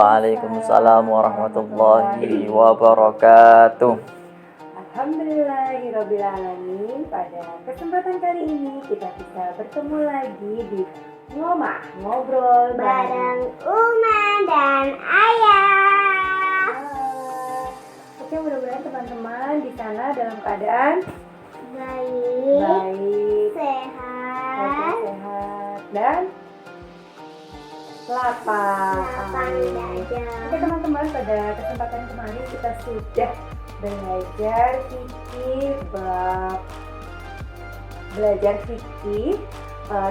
Waalaikumsalam warahmatullahi wabarakatuh. Alhamdulillahirrabbilalamin. Pada kesempatan kali ini kita bisa bertemu lagi di Ngomah, ngobrol bareng Uma dan Ayah. Oke, mudah-mudahan teman-teman di sana dalam keadaan baik, sehat dan lapang. Oke teman-teman, pada kesempatan kemarin kita sudah belajar fikih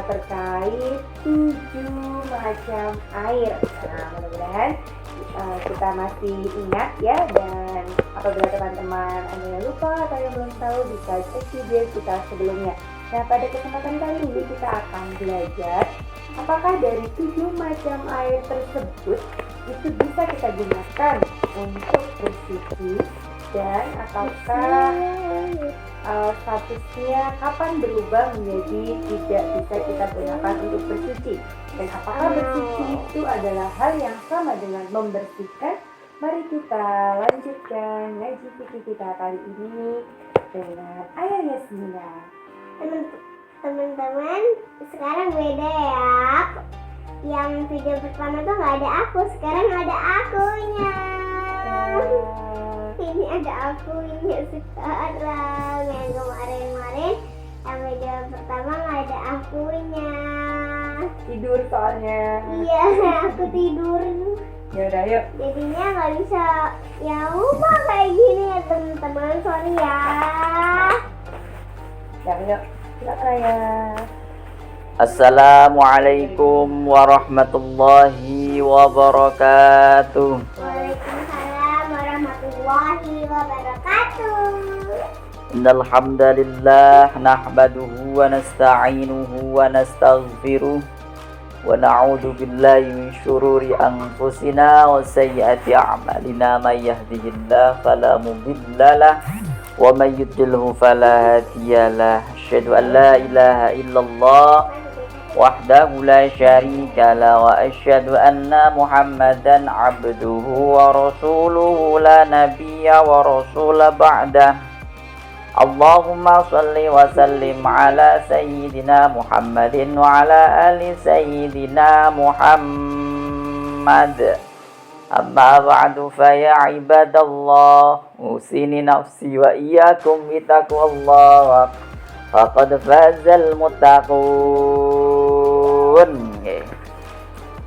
terkait 7 macam air. Nah, mudah-mudahan kita masih ingat ya, dan apabila teman-teman ada yang lupa atau yang belum tahu bisa cek video kita sebelumnya. Nah, pada kesempatan kali ini kita akan belajar apakah dari 7 macam air tersebut itu bisa kita gunakan untuk bersuci, dan apakah statusnya kapan berubah menjadi tidak bisa kita gunakan untuk bersuci, dan apakah bersuci itu adalah hal yang sama dengan membersihkan. Mari kita lanjutkan ngaji fikih kita kali ini dengan Ayah Yasmina. Teman-teman, sekarang beda ya. Yang video pertama tuh nggak ada aku, sekarang ada akunya. Ini ada akunya sekarang. Yang kemarin yang video pertama nggak ada akunya. Tidur soalnya. Iya, aku tidur. Ya udah, yuk. Jadinya nggak bisa ya lupa kayak gini ya teman-teman, sorry ya. Ya, yuk. Silakan Ayah. Assalamualaikum warahmatullahi wabarakatuh. Waalaikumsalam warahmatullahi wabarakatuh. Innal hamdalillah nahmaduhu wa nasta'inuhu wa nastaghfiruh wa na'udzu billahi min syururi anfusina wa sayyiati a'malina, may yahdihillahu fala mudilla lahu wa may yudlilhu fala hadiyalah. Asyhadu an la ilaha illallah wahdahu la syarika lah wa asyhadu anna Muhammadan abduhu wa rasuluhu la nabiyya wa rasula ba'dah. Allahumma shalli wa sallim ala sayyidina Muhammadin wa ala ali sayyidina Muhammad. Amma ba'du fa ya ibadallah, usini nafsi wa iyyakum bitaqwallah, faqad fazal muttaqun.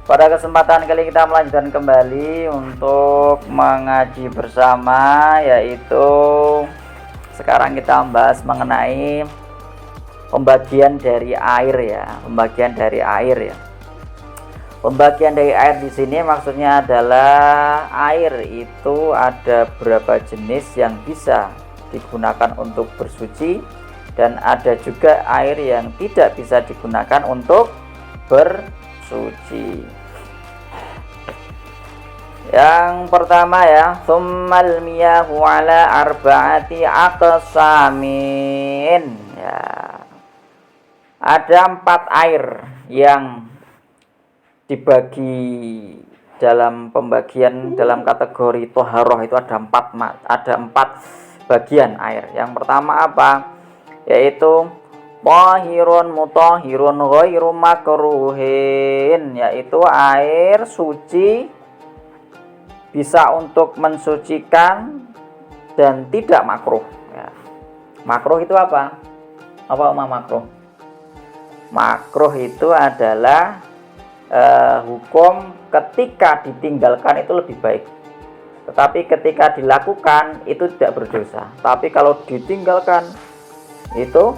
Pada kesempatan kali kita melanjutkan kembali untuk mengaji bersama, yaitu sekarang kita membahas mengenai pembagian dari air ya, Pembagian dari air di sini maksudnya adalah air itu ada berapa jenis yang bisa digunakan untuk bersuci, dan ada juga air yang tidak bisa digunakan untuk bersuci. Yang pertama ya, tsummal miyahu ala arba'ati aqsamin ya. Ada 4 air yang dibagi dalam pembagian dalam kategori toharoh itu ada 4 bagian air. Yang pertama apa? Yaitu tahirun mutahhirun ghairu makruhin, yaitu air suci bisa untuk mensucikan dan tidak makruh ya. Makruh itu apa? Apa makruh? Makruh itu adalah hukum ketika ditinggalkan itu lebih baik, tetapi ketika dilakukan itu tidak berdosa. Tapi kalau ditinggalkan itu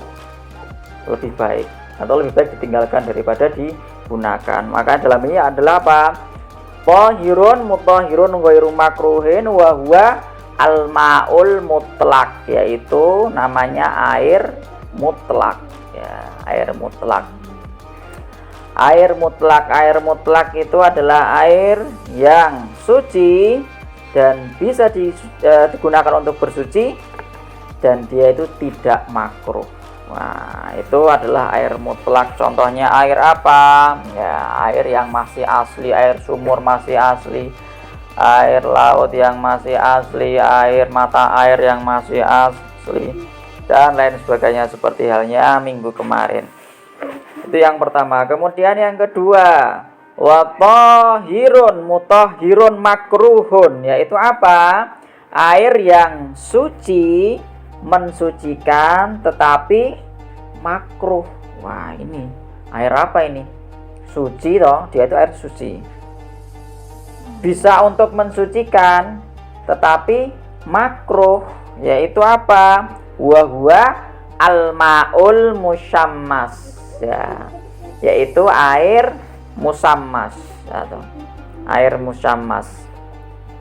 lebih baik, atau lebih baik ditinggalkan daripada digunakan. Maka dalam ini adalah apa? Tahirun mutahhirun ghairu makruhin wa huwa al-ma'ul mutlak, yaitu namanya air mutlak ya, air mutlak. Air mutlak itu adalah air yang suci dan bisa digunakan untuk bersuci, dan dia itu tidak makruh. Nah, itu adalah air mutlak. Contohnya air apa? Ya, air yang masih asli, air sumur masih asli, air laut yang masih asli, air mata air yang masih asli, dan lain sebagainya seperti halnya minggu kemarin. Itu yang pertama. Kemudian yang kedua, wa tahirun mutahhirun makruhun, yaitu apa? Air yang suci, mensucikan, tetapi makruh. Wah, ini air apa ini? Suci toh, dia itu air suci. Bisa untuk mensucikan, tetapi makruh, yaitu apa? Wa huwa al-ma'ul musyammas, ya, yaitu air musammas atau air musammas.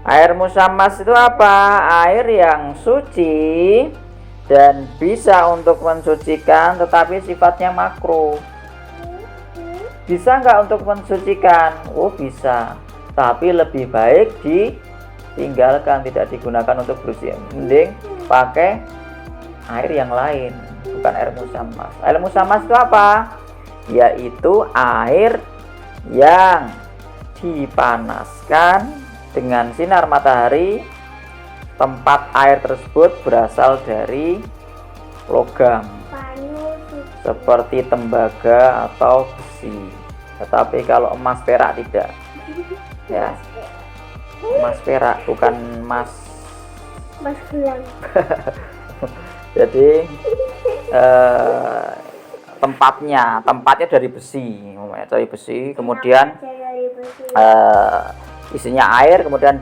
Air musammas itu apa? Air yang suci dan bisa untuk mensucikan, tetapi sifatnya makruh. Bisa nggak untuk mensucikan? Oh, bisa, tapi lebih baik ditinggalkan, tidak digunakan untuk bersuci. Mending pakai air yang lain, bukan air musammas. Air musammas itu apa? Yaitu air yang dipanaskan dengan sinar matahari. Tempat air tersebut berasal dari logam seperti tembaga atau besi. Tetapi kalau emas perak tidak, ya, emas perak, bukan emas gelang. Jadi tempatnya dari besi, kemudian isinya air, kemudian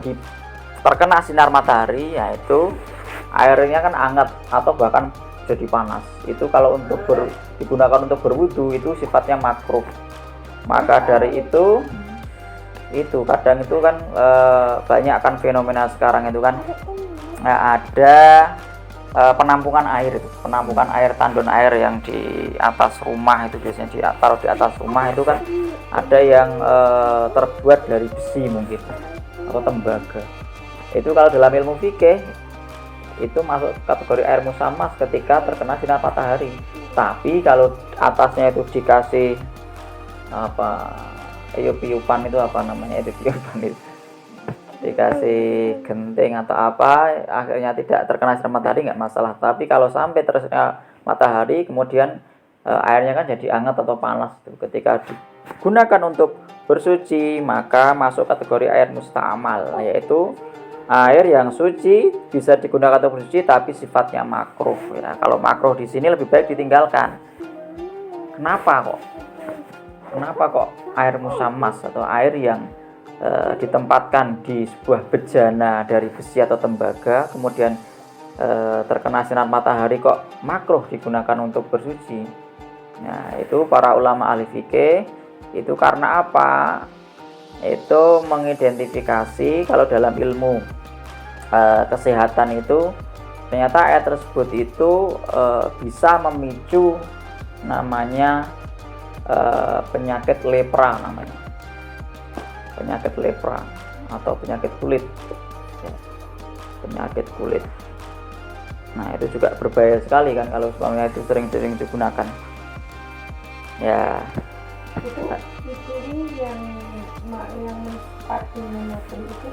terkena sinar matahari, yaitu airnya kan hangat atau bahkan jadi panas. Itu kalau untuk digunakan untuk berwudu itu sifatnya makruh. Maka dari itu kadang itu kan banyak kan fenomena sekarang itu kan ada penampungan air, tandon air yang di atas rumah, itu biasanya ditaruh di atas rumah. Itu kan ada yang terbuat dari besi mungkin atau tembaga. Itu kalau dalam ilmu fikih itu masuk kategori air musammas ketika terkena sinar matahari. Tapi kalau atasnya itu dikasih piupan, itu apa namanya, itu piupan itu dikasih genting atau apa, akhirnya tidak terkena sinar matahari, nggak masalah. Tapi kalau sampai terkena matahari kemudian airnya kan jadi hangat atau panas, ketika digunakan untuk bersuci maka masuk kategori air musta'mal, yaitu air yang suci bisa digunakan untuk bersuci tapi sifatnya makruh, ya. Kalau makruh di sini lebih baik ditinggalkan. Kenapa kok air musammas atau air yang ditempatkan di sebuah bejana dari besi atau tembaga kemudian terkena sinar matahari kok makruh digunakan untuk bersuci? Nah, itu para ulama ahli fikih itu karena apa? Itu mengidentifikasi kalau dalam ilmu kesehatan itu ternyata air tersebut itu bisa memicu namanya penyakit lepra, penyakit lepra atau penyakit kulit, ya, penyakit kulit. Nah, itu juga berbahaya sekali kan kalau suaminya itu sering-sering digunakan, ya. Itu yang menempatkan itu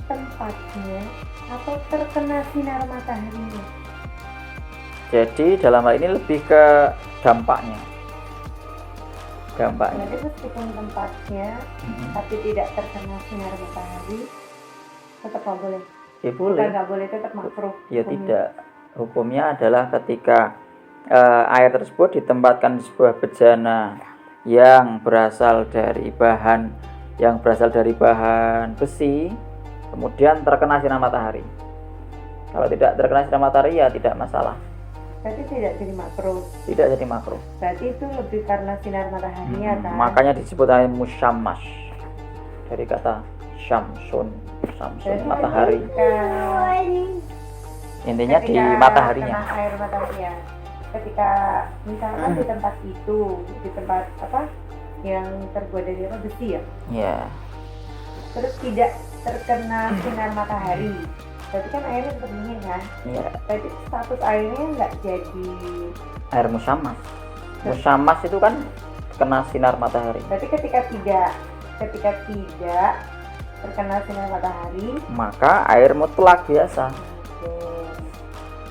tempatnya atau terkena sinar mataharinya. Jadi dalam hal ini lebih ke dampaknya. Jadi meskipun tempatnya tapi tidak terkena sinar matahari tetap nggak boleh. Ya boleh. Nggak boleh, tetap makruh. Ya tidak. Hukumnya adalah ketika air tersebut ditempatkan di sebuah bejana yang berasal dari bahan besi, kemudian terkena sinar matahari. Kalau tidak terkena sinar matahari ya tidak masalah. Berarti tidak jadi makruh. Tidak jadi makruh. Berarti itu lebih karena sinar mataharinya kan? Makanya disebut air musyammas dari kata syamsun matahari. Intinya di mataharinya. Air matahari ya. Ketika misalkan di tempat itu, di tempat apa yang terbuat dari apa, besi ya? Iya. Terus tidak terkena sinar matahari, berarti kan airnya tetap dingin kan? Iya. Berarti status airnya nggak jadi air musyammas. Musyammas itu kan kena sinar matahari. Berarti ketika tidak terkena sinar matahari. maka air mutlak biasa.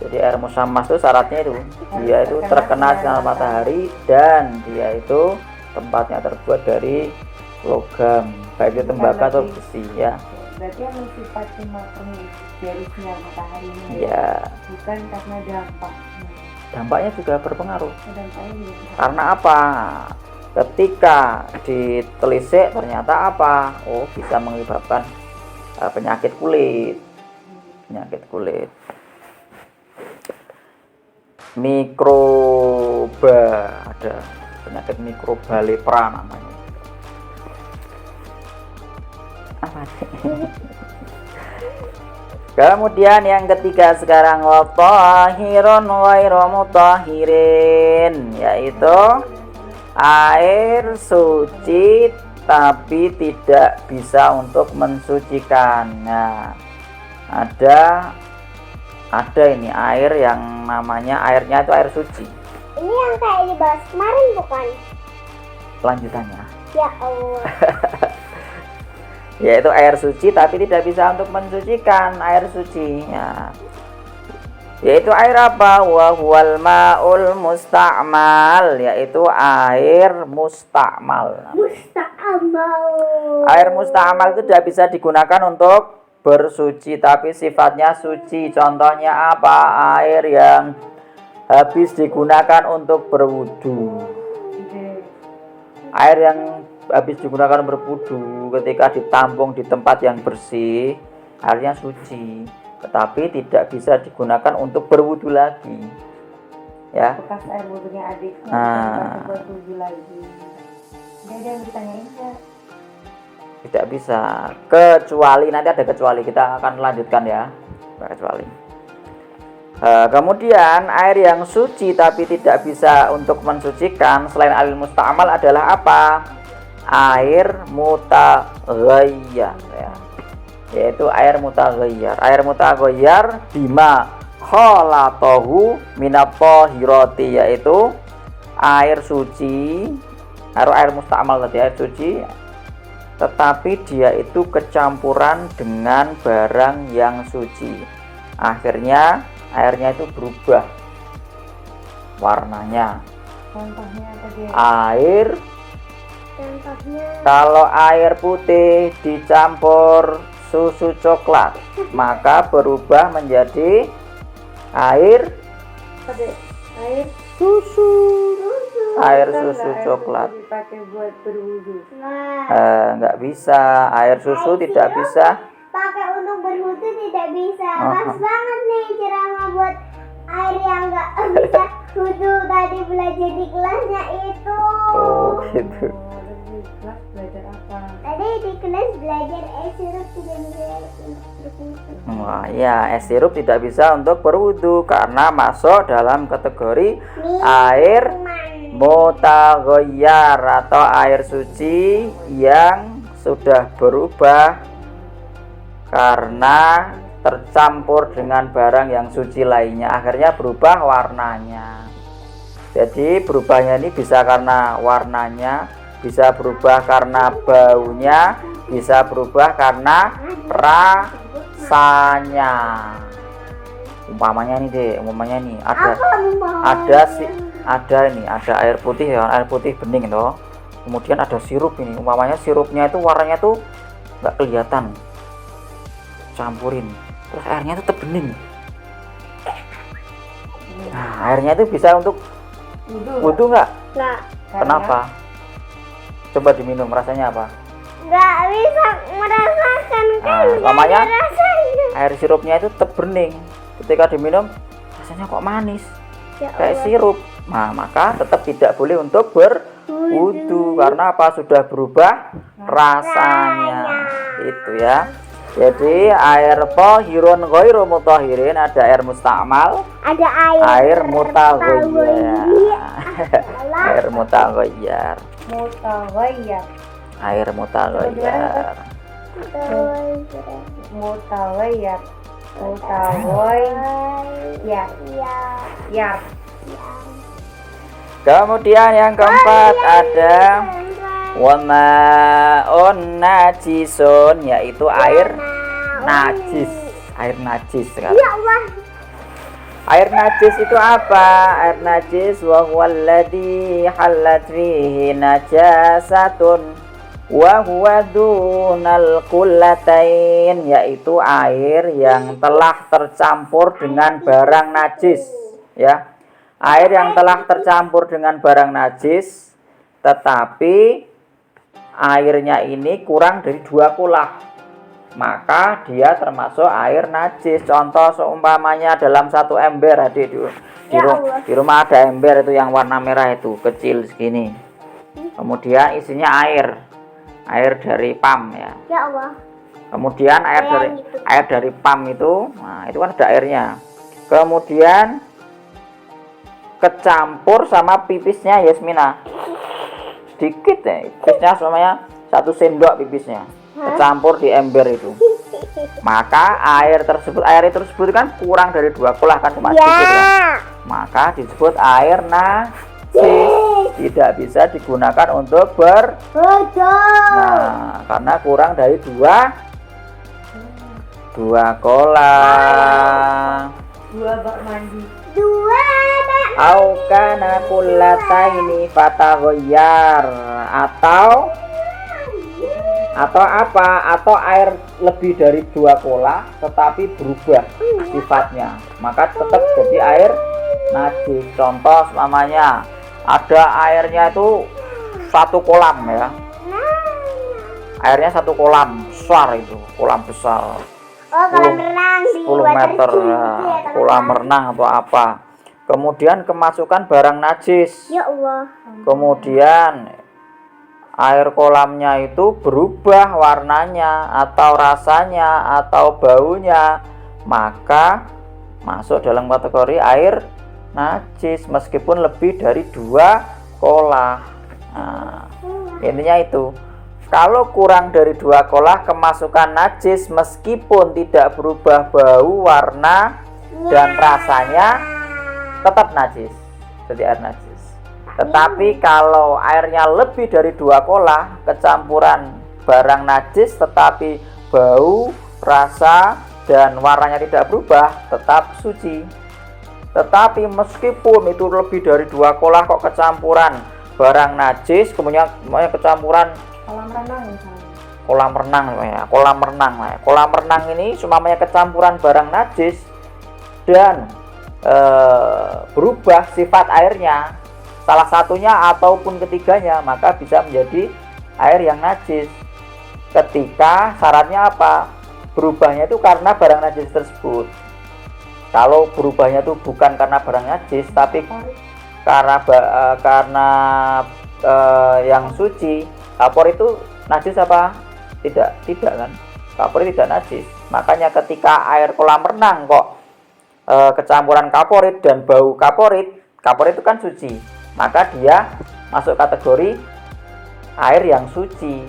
Jadi air musammas itu syaratnya itu dia itu terkena sinar matahari dan dia itu tempatnya terbuat dari logam, baik itu tembaga atau besi ya. Berarti yang mensifati matang dari sinar matahari ini Ya, bukan karena dampaknya. dampaknya juga berpengaruh. Dampaknya juga Karena apa? Ketika ditelisik ternyata apa? Oh, bisa menyebabkan penyakit kulit. Penyakit kulit. Mikroba, ada penyakit mikroba lepra namanya. Apa sih? Kemudian yang ketiga sekarang wa tahirun ghairu mutahhirin, yaitu air suci tapi tidak bisa untuk mensucikan. Nah, ada ini air yang namanya airnya itu air suci. Ini yang kayak dibahas kemarin bukan? Lanjutannya Ya Allah. yaitu air suci tapi tidak bisa untuk mensucikan. Air suci ya, yaitu air apa? Wa huwal ma'ul musta'mal, yaitu air musta'mal. Musta'amal. Air musta'mal itu tidak bisa digunakan untuk bersuci tapi sifatnya suci. Contohnya apa? Air yang habis digunakan untuk berwudu. Air yang habis digunakan berwudu ketika ditampung di tempat yang bersih, airnya suci, tetapi tidak bisa digunakan untuk berwudu lagi. Ya. bekas air wudhunya adik buat wudhu lagi. Dia ada yang ditanyain nggak? Tidak bisa, kecuali nanti ada kecuali, kita akan lanjutkan ya. Kecuali kemudian air yang suci tapi tidak bisa untuk mensucikan selain air musta'mal adalah apa? Air mutaghayyar ya. Yaitu air mutaghayyar. Air mutaghayyar bima khalatahu minat thahirati, yaitu air suci, air musta'mal tadi, air suci tetapi dia itu kecampuran dengan barang yang suci. Akhirnya airnya itu berubah warnanya. Contohnya apa dia? Air, Contohnya kalau air putih dicampur susu coklat maka berubah menjadi air Apa deh? Air susu. Air susu Air coklat dipakai buat berwudhu. nah, nggak bisa. Air susu tidak bisa. pakai untuk berwudu tidak bisa. Pas banget nih ceramah buat air yang nggak bisa wudu tadi belajar di kelasnya itu. Oh gitu. Di kelas belajar apa? Tadi di kelas belajar es sirup tidak bisa untuk berwudu. Wah ya, es sirup tidak bisa untuk berwudu karena masuk dalam kategori air mutaghayyar atau air suci yang sudah berubah karena tercampur dengan barang yang suci lainnya, akhirnya berubah warnanya. Jadi berubahnya ini bisa karena warnanya, bisa berubah karena baunya, bisa berubah karena rasanya. Umpamanya nih deh, umpamanya nih ada air putih ya, air putih bening toh. Kemudian ada sirup ini, umpamanya sirupnya itu warnanya tuh nggak kelihatan, campurin, terus airnya tetap bening. Nah, airnya itu bisa untuk wudu nggak? Nggak, Kenapa? Coba diminum, rasanya apa? nggak bisa merasakan kan? Nggak Umpamanya ada rasanya. air sirupnya itu tetap bening, ketika diminum rasanya kok manis Ya kayak Allah. sirup. Nah, maka tetap tidak boleh untuk berwudu karena apa? Sudah berubah rasanya. Itu ya. Jadi air thahirun ghairu mutahhirin, ada air musta'mal, Ada air mutaghayyar. Allah. Air mutaghayyar. Mutaghayyar. Air mutaghayyar. Mutaghayyar. Mutaghayyar. Yar. Kemudian yang keempat ada Wa ma'un najisun, yaitu air najis. Air najis kan. Ya Allah. Air najis itu apa? Air najis wa huwa alladhi halat fihi najasatun wa huwa dunal kullatain, yaitu air yang telah tercampur dengan barang najis, ya. Air yang telah tercampur dengan barang najis tetapi airnya ini kurang dari 2 kulah, maka dia termasuk air najis. Contoh seumpamanya dalam 1 ember, adik di rumah ada ember itu yang warna merah itu kecil segini, kemudian isinya air dari pam, ya. Ya Allah. Kemudian air dari pam itu, nah itu kan ada airnya, kemudian kecampur sama pipisnya Yasmina sedikit ya, pipisnya semuanya 1 sendok pipisnya kecampur di ember itu, maka air tersebut kan kurang dari 2 kulah kan, cuma sedikit kan, maka disebut air najis, tidak bisa digunakan untuk nah, karena kurang dari 2 kolah. 2 bak mandi. 2 Au kana kullataini fataghayyar, atau apa? Atau air lebih dari 2 kolah tetapi berubah sifatnya, maka tetap jadi air najis. Contoh namanya ada airnya itu 1 kolam, ya. Airnya 1 kolam besar, itu kolam besar. Oh, kolam renang di 10 meter, kolam renang atau apa. Kemudian kemasukan barang najis. Ya Allah. Kemudian air kolamnya itu berubah warnanya atau rasanya atau baunya, maka masuk dalam kategori air najis meskipun lebih dari 2 kolah. Nah, intinya itu, kalau kurang dari 2 kolah kemasukan najis meskipun tidak berubah bau, warna dan rasanya, tetap najis, jadi air najis. Tetapi kalau airnya lebih dari 2 kolah kecampuran barang najis tetapi bau, rasa dan warnanya tidak berubah, tetap suci. Tetapi meskipun itu lebih dari 2 kolah kok kecampuran barang najis, kemudian kecampuran Kolam renang misalnya. kolam renang ini semuanya kecampuran barang najis dan berubah sifat airnya, salah satunya ataupun ketiganya, maka bisa menjadi air yang najis. Ketika syaratnya apa? Berubahnya itu karena barang najis tersebut. Kalau berubahnya itu bukan karena barang najis tapi karena yang suci, kapur itu najis apa? Tidak kan? Kapur tidak najis. Makanya ketika air kolam renang kok kecampuran kaporit dan bau kaporit itu kan suci, maka dia masuk kategori air yang suci,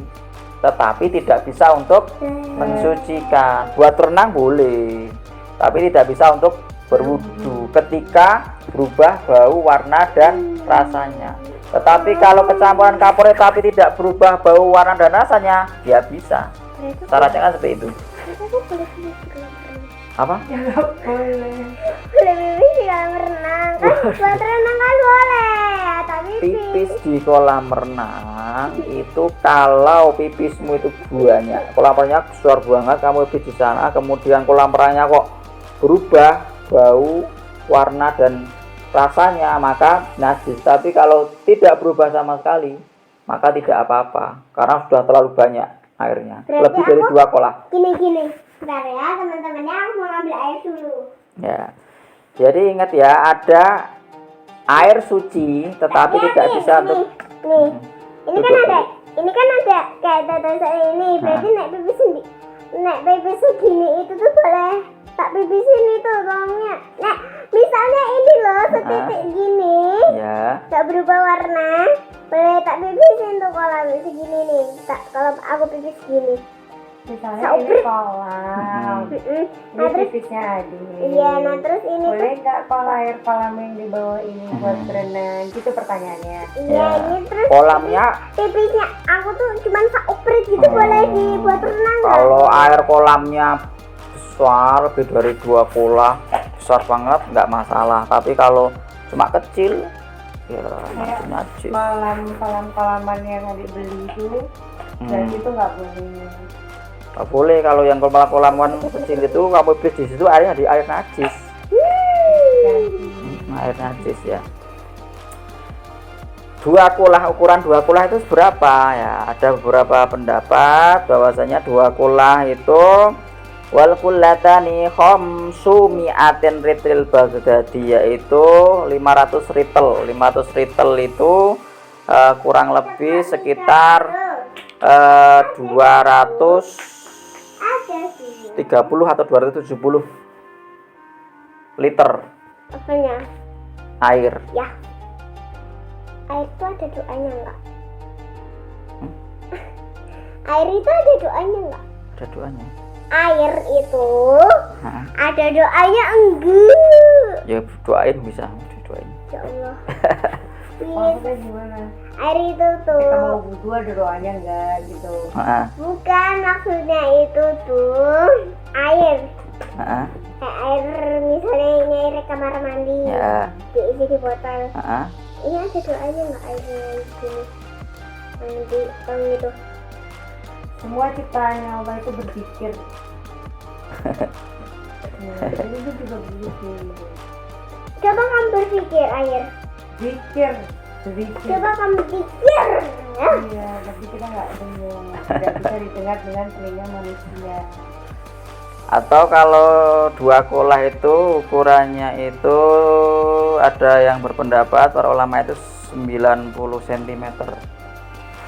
tetapi tidak bisa untuk mensucikan. Buat renang boleh, tapi tidak bisa untuk berwudu ketika berubah bau, warna dan rasanya. Tetapi kalau kecampuran kaporit tapi tidak berubah bau, warna dan rasanya, ya bisa. Syaratnya kan seperti itu. Apa? Ya nggak boleh. Boleh pipis di kolam renang kan? Buat renang kan boleh, tapi Pipis di kolam renang itu kalau pipismu itu banyak, kolam renangnya besar banget, kamu pipis di sana, kemudian kolam renangnya kok berubah bau, warna dan rasanya, maka najis. Tapi kalau tidak berubah sama sekali, maka tidak apa-apa karena sudah terlalu banyak airnya. Berarti Lebih dari 2 kolah. Gini. Bentar ya teman-temannya, aku mau ngambil air dulu. Ya. Jadi ingat ya, ada air suci tetapi tidak bisa untuk nih. Ini kan ada kayak tetesan ini. Berarti naik pipis segini itu tuh boleh tak pipisin itu tolongnya. Nah, misalnya ini loh setitik gini. Ya. Gak berubah warna. Boleh tak pipisin tuh kalau segini nih. Kalau aku pipis gini. Misalnya ini Seuprit. kolam, Mm-mm. ini Nah terus pipisnya Adi. iya, nah terus ini tuh Boleh nggak kalau air kolam yang di bawah ini buat berenang? Gitu pertanyaannya. iya Ya. ini terus Kolamnya pipisnya aku tuh cuman seuprit gitu, boleh dibuat renang nggak? kalau air kolamnya besar lebih dari 2 kolah, besar banget nggak masalah. Tapi kalau cuma kecil ya najis. Kolam-kolaman yang Adi beli itu, berarti itu nggak boleh. Nggak boleh. Kalau yang kolam kecil itu kamu habis di situ airnya di air najis. Air najis ya. 2 kolah, ukuran 2 kolah itu berapa ya? Ada beberapa pendapat bahwasanya 2 kolah itu wal kullatani khamsu mi'atin ritil Baghdadi, yaitu 500 ritel. 500 ritel itu kurang lebih sekitar 230 atau 270 liter Apanya? air. Ya, air itu ada doanya nggak? Air itu ada doanya nggak? Ada doanya. Air itu Hah? ada doanya enggak? Ya doain, bisa didoain. Ya Allah. Maksudnya gimana? Air itu tuh Kita mau wudhu ada doanya nggak gitu? Heeh. bukan, maksudnya itu tuh air. Heeh. Kayak air, misalnya ini air kamar mandi, Ya. diisi di botol. Heeh. Ini ada doanya nggak airnya yang gini? Yang di tong itu. Semua ciptaannya Allah itu berpikir. Ini tuh juga berpikir. Coba kamu berpikir air. Berpikir. Coba kamu pikir. Ya. Iya, tapi kita nggak dengar, tidak bisa didengar dengan telinga manusia. Atau kalau 2 kolah itu ukurannya itu ada yang berpendapat para ulama itu 90 cm.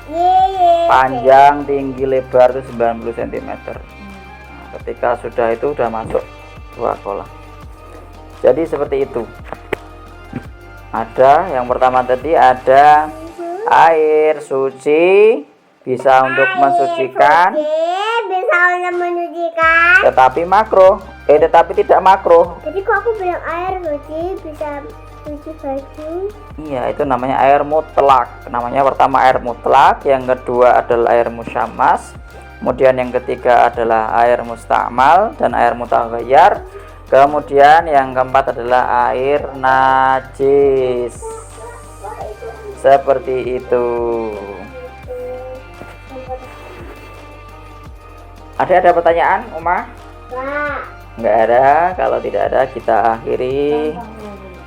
Ye. Panjang, tinggi, lebar itu 90 cm. Nah, ketika sudah itu sudah masuk 2 kolah. Jadi seperti itu. Ada yang pertama tadi ada air suci bisa untuk mensucikan, Bisa untuk mensucikan. tetapi makruh. Tetapi tidak makruh. Jadi kok aku bilang air suci bisa cuci baju? Iya, itu namanya air mutlak. Namanya pertama air mutlak, yang kedua adalah air musyammas, kemudian yang ketiga adalah air musta'mal dan air mutaghayyar, kemudian yang keempat adalah air najis. Seperti itu. Ada pertanyaan, Uma? Wah, Nggak ada. Kalau tidak ada, kita akhiri.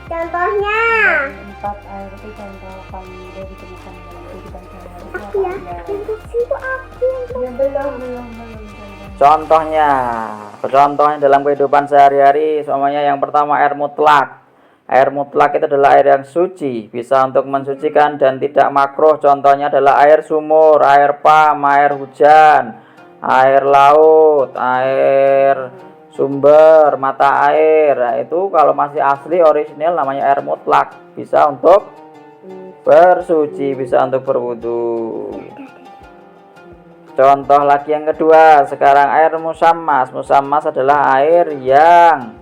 contohnya. 4 air itu contoh paling mudah ditemukan dalam kehidupan sehari-hari itu Aku ya, apa aja? contoh situ aku yang Ya belum. Contohnya dalam kehidupan sehari-hari, semuanya yang pertama air mutlak. Air mutlak itu adalah air yang suci, bisa untuk mensucikan dan tidak makruh. Contohnya adalah air sumur, air pam, air hujan, air laut, air sumber, mata air. Nah, itu kalau masih asli orisinal namanya air mutlak, bisa untuk bersuci, bisa untuk berwudu. Contoh lagi yang kedua, sekarang air musammas. Musammas adalah air yang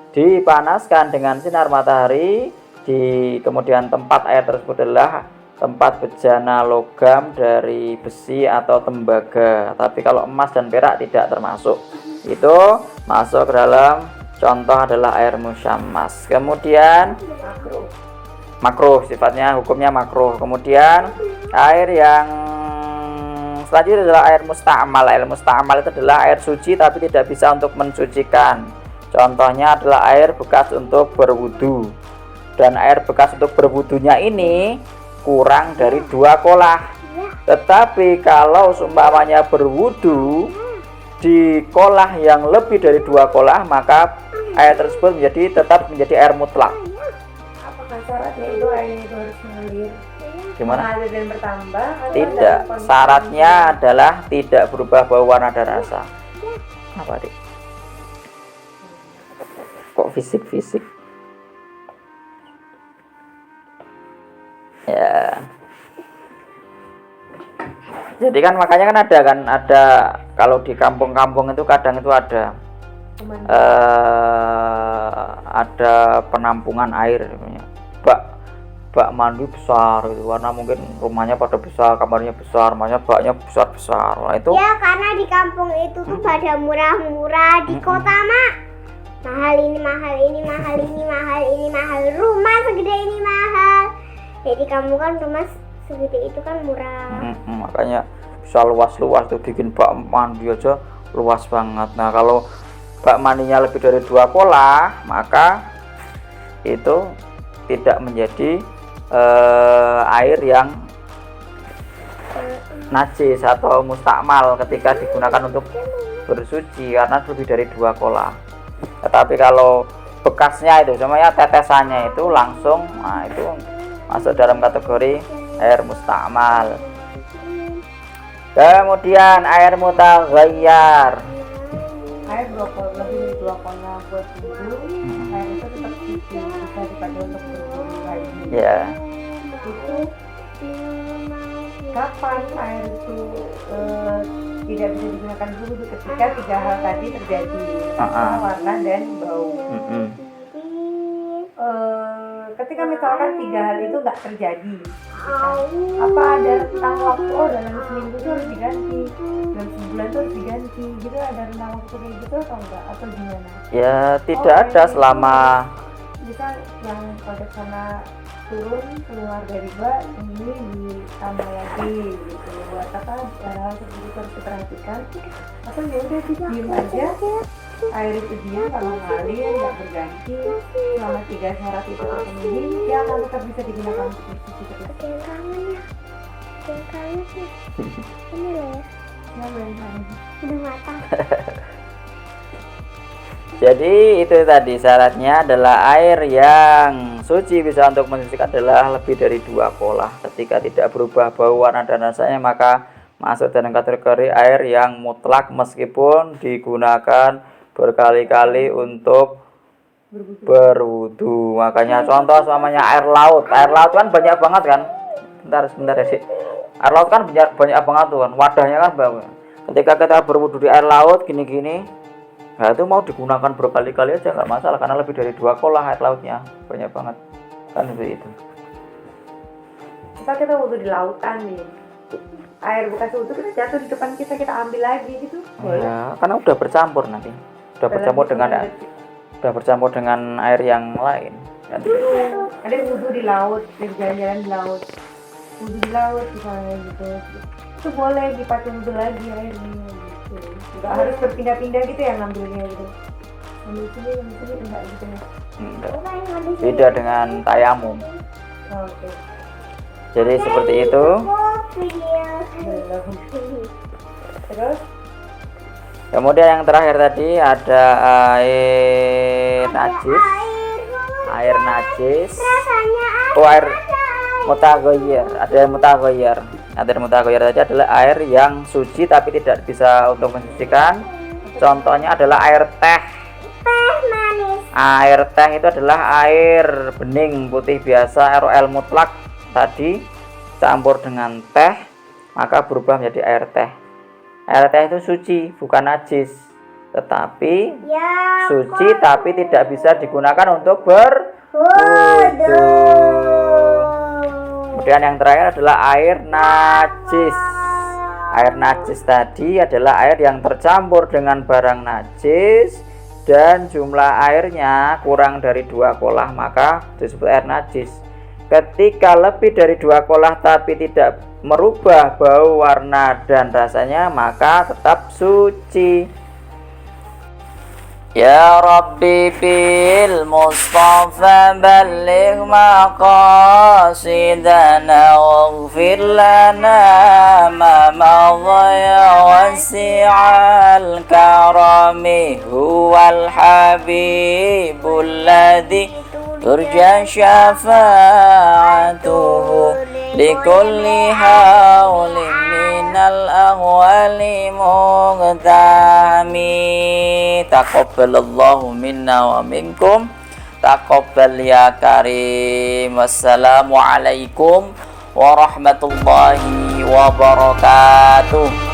dipanaskan dengan sinar matahari. Kemudian tempat air tersebut adalah tempat bejana logam dari besi atau tembaga. Tapi kalau emas dan perak tidak termasuk. Itu masuk ke dalam contoh adalah air musammas. Kemudian makruh, sifatnya hukumnya makruh. Kemudian air yang selanjutnya adalah air musta'mal. Air musta'mal itu adalah air suci tapi tidak bisa untuk mensucikan. Contohnya adalah air bekas untuk berwudu. Dan air bekas untuk berwudunya ini kurang dari 2 kolah. Tetapi kalau seumpamanya berwudu di kolah yang lebih dari 2 kolah, maka air tersebut tetap menjadi air mutlak. Apakah syaratnya itu airnya itu harus mengalir? Gimana? Mengalir dan bertambah? Atau Tidak, dalam kondisi syaratnya adalah tidak berubah bau, warna, dan rasa. Apa, Dik? Kok fisik-fisik? Ya. Jadi kan makanya kan ada kalau di kampung-kampung itu kadang itu ada penampungan air, bak mandi besar gitu, karena mungkin rumahnya pada besar, kamarnya besar, makanya baknya besar-besar. Nah, itu Ya karena di kampung itu tuh pada murah-murah, di kota mah mahal ini, mahal ini, mahal ini, mahal ini, mahal. Rumah segede ini mahal. Jadi kamu kan rumah segede itu kan murah. makanya bisa luas-luas tuh, bikin bak mandi aja luas banget. Nah, kalau bak mandinya lebih dari 2 kolah, maka itu tidak menjadi air yang najis atau mustakmal ketika digunakan untuk bersuci, karena lebih dari 2 kolah. Tetapi kalau bekasnya itu semuanya tetesannya itu langsung, nah itu masuk dalam kategori air mustakmal. Kemudian air mutaghayyar. Air lebih dari 2 kolah buat wudhu, air itu tetap suci, bisa dipakai untuk berwudhu lagi. Ya. Itu kapan air itu tidak bisa digunakan wudhu? Ketika 3 hal tadi terjadi, warna dan bau. Ketika misalkan 3 hal itu nggak terjadi, apa ada rentang waktu, dalam seminggu itu harus diganti, dalam sebulan itu harus diganti, gitu, ada rentang waktu kayak gitu atau enggak, atau gimana? Ya tidak ada selama Bisa yang pada sana turun keluar dari bak, ini ditambah lagi gitu. Apakah hal tersebut harus diperhatikan, atau ya udah diem aja, air itu diam, kalau ngalir nggak berganti selama 3 syarat itu terpenuhi, dia akan tetap bisa digunakan untuk bersuci terus. Yang kangen ya, yang kangen sih. Ini loh ya, Ya boleh kangen. udah matang. Jadi itu tadi syaratnya adalah air yang suci bisa untuk mensucikan adalah lebih dari 2 kolah. Ketika tidak berubah bau, warna dan rasanya, maka masuk dalam kategori air yang mutlak meskipun digunakan berkali-kali untuk berwudu. Makanya contoh namanya air laut. Air laut kan banyak banget kan. Sebentar ya sih. Air laut kan banyak banget tuh kan. Wadahnya kan banyak. Ketika kita berwudu di air laut gini-gini, nah itu mau digunakan berkali-kali aja nggak masalah, karena lebih dari 2 kolah air lautnya, banyak banget kan seperti itu. Misal kita wudhu di lautan nih, air bekas wudhu kita jatuh di depan kita ambil lagi gitu, boleh? Ya, karena udah bercampur nanti, udah bercampur dengan air yang lain. Nanti. Ada wudhu di laut, jalan-jalan di laut, wudhu di laut misalnya gitu, itu boleh dipakai wudhu lagi airnya. Nggak harus berpindah-pindah gitu ya ngambilnya gitu. Ambil sini enggak gitu ya. Beda dengan tayamum. Oke. Jadi seperti itu. Terus Kemudian yang terakhir tadi ada air najis. Air najis. Air mutaghayyir. Ada air mutaghayyir. Air mutaghayyir tadi adalah air yang suci tapi tidak bisa untuk mensucikan. Contohnya adalah air teh. Teh manis. Air teh itu adalah air bening putih biasa, ROL mutlak tadi campur dengan teh, maka berubah menjadi air teh. Air teh itu suci, bukan najis, tetapi suci tapi tidak bisa digunakan untuk berwudu. Kemudian yang terakhir adalah air najis. Air najis tadi adalah air yang tercampur dengan barang najis dan jumlah airnya kurang dari 2 kolah, maka disebut air najis. Ketika lebih dari 2 kolah tapi tidak merubah bau, warna dan rasanya, maka tetap suci. Ya Rabbi bil Mustafa balligh maqasidana waghfir lana ma madha wasi'al karami huwal habibul ladzi turja syafa'atuhu likulli hawlin minal ahwali muqtami. Taqabbalallahu minna wa minkum, taqabbal ya karim. Wassalamu alaikum warahmatullahi wabarakatuh.